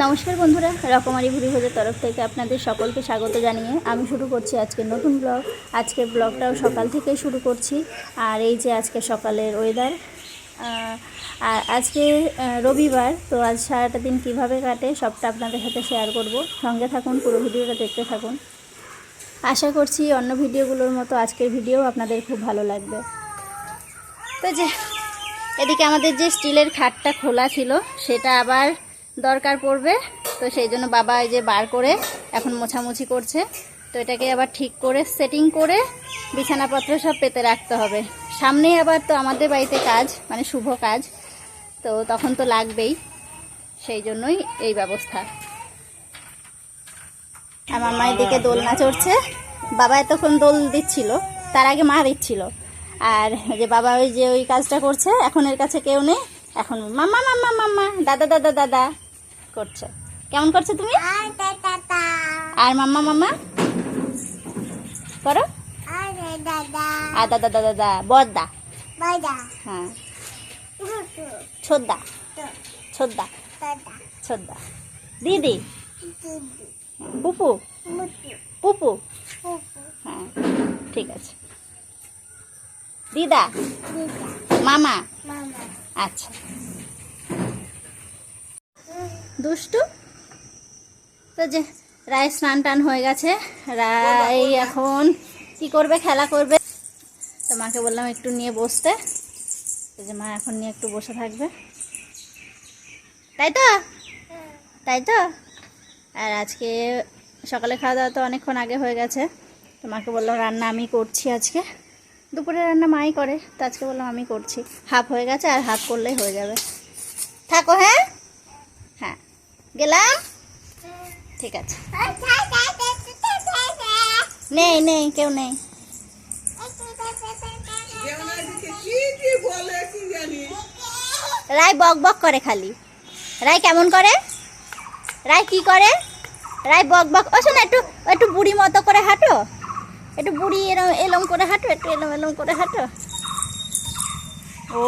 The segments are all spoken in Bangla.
নমস্কার বন্ধুরা, রকমারি ভুরি ভোজের তরফ থেকে আপনাদের সকলকে স্বাগত জানিয়ে আমি শুরু করছি আজকের নতুন ব্লগ। আজকের ব্লগটাও সকাল থেকে শুরু করছি। আর এই যে আজকে সকালের ওয়েদার, আর আজকে রবিবার, তো আজ সারাটা দিন কীভাবে কাটে সবটা আপনাদের সাথে শেয়ার করব। সঙ্গে থাকুন, পুরো ভিডিওটা দেখতে থাকুন। আশা করছি অন্য ভিডিওগুলোর মতো আজকের ভিডিও আপনাদের খুব ভালো লাগবে। তো যে এদিকে আমাদের যে স্টিলের খাটটা খোলা ছিল সেটা আবার দরকার পড়বে, তো সেই জন্য বাবা এই যে বার করে এখন মোছামুছি করছে। তো এটাকে আবার ঠিক করে সেটিং করে বিছানাপত্র সব পেতে রাখতে হবে। সামনেই আবার তো আমাদের বাড়িতে কাজ, মানে শুভ কাজ, তো তখন তো লাগবেই, সেই জন্যই এই ব্যবস্থা। আমার মায়ের দিকে দোলনা চড়ছে, বাবা এতক্ষণ দোল দিচ্ছিল, তার আগে মা দিচ্ছিল। আর যে বাবা ওই যে ওই কাজটা করছে, এখন এর কাছে কেউ নেই, এখন মাম্মা মাম্মা মাম্মা দাদা দাদা দাদা করছে। কেমন করছে তুমি? আর মাম্মা মাম্মা করো, আর দাদা দাদা দাদা বড়দা, হ্যাঁ ছোদ্দা ছোদ্দা ছোদ্দা, দিদি পুপু পুপু, হ্যাঁ ঠিক আছে, দিদা মামা, আচ্ছা দুষ্টু। তো যে রায় স্নান টান হয়ে গেছে, রায় এখন কি করবে, খেলা করবে। তো মাকে বললাম একটু নিয়ে বসতে, তো যে মা এখন নিয়ে একটু বসে থাকবে, তাই তো তাই তো। আর আজকে সকালে খাওয়া দাওয়া তো অনেকক্ষণ আগে হয়ে গেছে, তো মাকে বললাম রান্না আমি করছি আজকে। দুপুরে রান্না মাই করে, তো আজকে বললাম আমি করছি। হাফ হয়ে গেছে, আর হাফ করলেই হয়ে যাবে। থাকো, হ্যাঁ হ্যাঁ গেলাম, ঠিক আছে। নেই নেই, কেউ নেই। রায় বক বক করে খালি। রায় কেমন করে, রায় কি করে, রায় বক বক। ও শোনো, একটু একটু বুড়ি মতো করে হাঁটো, একটু বুড়ি এরম এলম করে হাঁটো, একটু এলম এলম করে হাঁটো। ও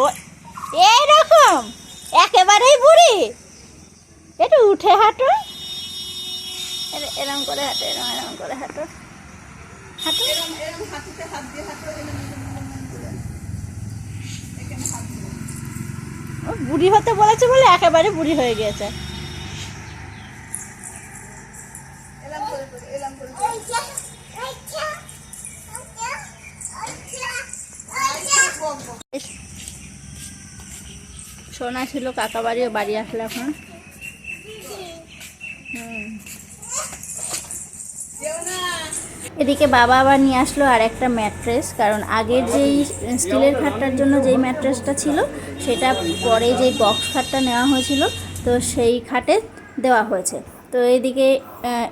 এইরকম একেবারেই বুড়ি, একটু উঠে হাঁটো, এরম করে হাঁটো, এরম এরম করে হাঁটো, হাঁটো। ও বুড়ি হতে বলেছে বলে একেবারে বুড়ি হয়ে গিয়েছে। সোনা ছিল কাকা বাড়ি, ও বাড়ি আসলে এখন। এদিকে বাবা আবার নিয়ে আসলো আর একটা ম্যাট্রেস, কারণ আগের যেই স্টিলের খাটটার জন্য যেই ম্যাট্রেসটা ছিল সেটা পরে যেই বক্স খাটটা নেওয়া হয়েছিল, তো সেই খাটে দেওয়া হয়েছে। তো এইদিকে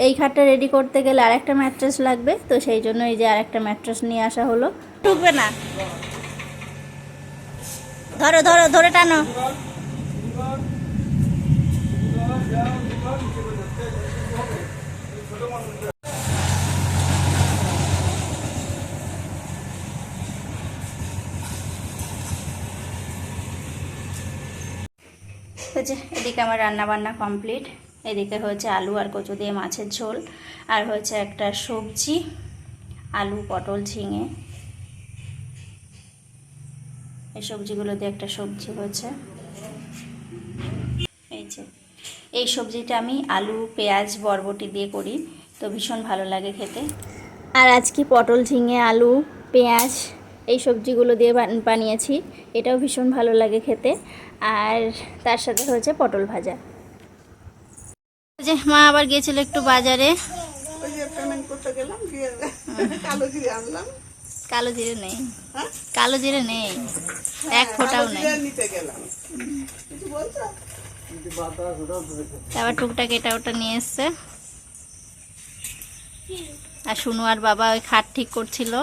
এই খাটটা রেডি করতে গেলে আর একটা ম্যাট্রেস লাগবে, তো সেই জন্য এই যে আর একটা ম্যাট্রেস নিয়ে আসা হলো। ঢুকবে না, ধরো ধরো ধরে টানো। হচ্ছে এদিকে আমার রান্না বান্না কমপ্লিট। এদিকে হয়েছে আলু আর কচু দিয়ে মাছের ঝোল, আর হয়েছে একটা সবজি, আলু পটল ঝিঙে, এই সবজিগুলো দিয়ে একটা সবজি হয়েছে। এই যে এই সবজিটা আমি আলু পেঁয়াজ বরবটি দিয়ে করি, তো ভীষণ ভালো লাগে খেতে। আর আজকে পটল ঝিঙে আলু পেঁয়াজ এই সবজিগুলো দিয়ে বানিয়েছি, এটাও ভীষণ ভালো লাগে খেতে। আর তার সাথে হয়েছে পটল ভাজা। যে মা আবার গিয়েছিল একটু বাজারে, কালো জিরে নেই, কালো জিরে নেই, এক ফোঁটাও নেই। আবার টুকটাক এটা ওটা নিয়ে এসছে। আর শুনু আর বাবা ওই খাট ঠিক করছিল।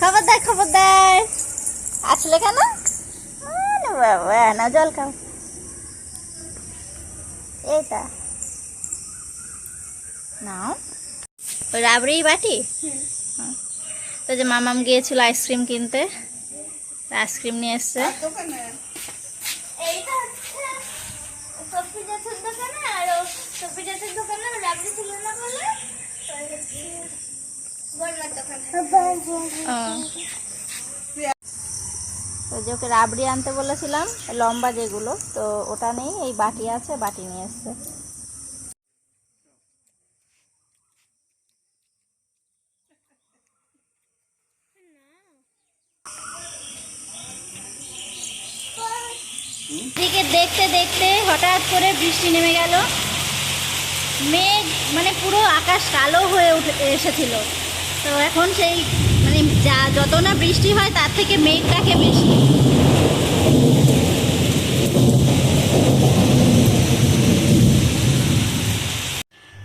খবরদার খবরদার, আসলে কেন বাবা, না জল খাও। এটা নাও, ওই রাবড়ি বাটি। তো যে মামাম গিয়েছিল আইসক্রিম কিনতে, আইসক্রিম নিয়ে এসছে। যে ওকে রাবড়ি আনতে বলেছিলাম লম্বা যেগুলো, তো ওটা নেই, এই বাটি আছে, বাটি নিয়ে এসছে। দিকে দেখতে দেখতে হঠাৎ করে বৃষ্টি নেমে গেল। মেঘ মানে পুরো আকাশ কালো হয়ে এসেছিল। তো এখন সেই মানে যত না বৃষ্টি হয় তার থেকে মেঘ থাকে বেশি।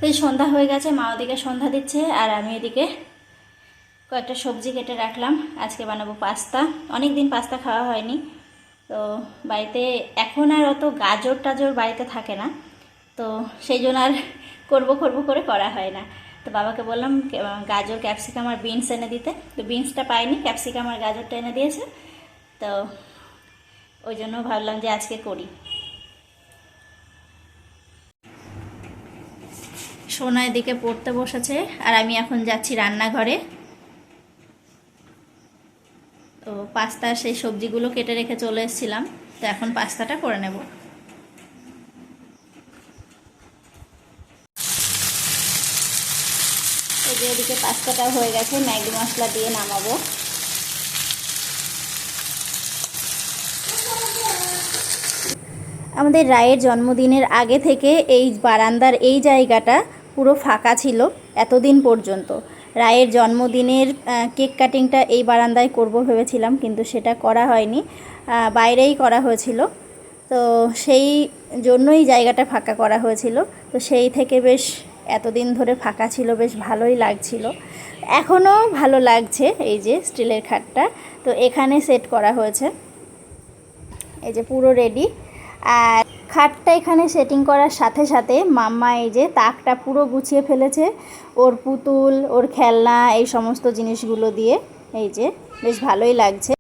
এই সন্ধ্যা হয়ে গেছে, মা ওদিকে সন্ধ্যা দিচ্ছে আর আমি এদিকে কয়েকটা সবজি কেটে রাখলাম। আজকে বানাবো পাস্তা। অনেক দিন পাস্তা খাওয়া হয়নি, তো বাড়িতে এখন আর অত গাজর টাজর বাড়িতে থাকে না, তো সেই জন্য আর করবো করে করা হয় না। তো বাবাকে বললাম গাজর, ক্যাপসিকাম আর বিনস এনে দিতে, তো বিনসটা পাইনি, ক্যাপসিকাম আর গাজরটা এনে দিয়েছে, তো ওই জন্য ভাবলাম যে আজকে করি। সোনা এদিকে পড়তে বসেছে আর আমি এখন যাচ্ছি রান্নাঘরে। তো পাস্তার সেই সবজিগুলো কেটে রেখে চলে এসেছিলাম, তো এখন পাস্তাটা করে নেব। এই যে এদিকে পাস্তাটা হয়ে গেছে, ম্যাগি মশলা দিয়ে নামাবো। আমাদের রায়ের জন্মদিনের আগে থেকে এই বারান্দার এই জায়গাটা পুরো ফাঁকা ছিল এতদিন পর্যন্ত। রায়ের জন্মদিনের কেক কাটিংটা এই বারান্দায় করব ভেবেছিলাম, কিন্তু সেটা করা হয়নি, বাইরেই করা হয়েছিল। তো সেই জন্যই জায়গাটা ফাঁকা করা হয়েছিল। তো সেই থেকে বেশ এতদিন ধরে ফাঁকা ছিল, বেশ ভালোই লাগছিল, এখনও ভালো লাগছে। এই যে স্টিলের খাটটা তো এখানে সেট করা হয়েছে, এই যে পুরো রেডি। আর খাটটা এখানে সেটিং করার সাথে সাথে মাম্মা এই যে তাকটা পুরো গুছিয়ে ফেলেছে, ওর পুতুল, ওর খেলনা, এই সমস্ত জিনিসগুলো দিয়ে। এই যে বেশ ভালোই লাগছে।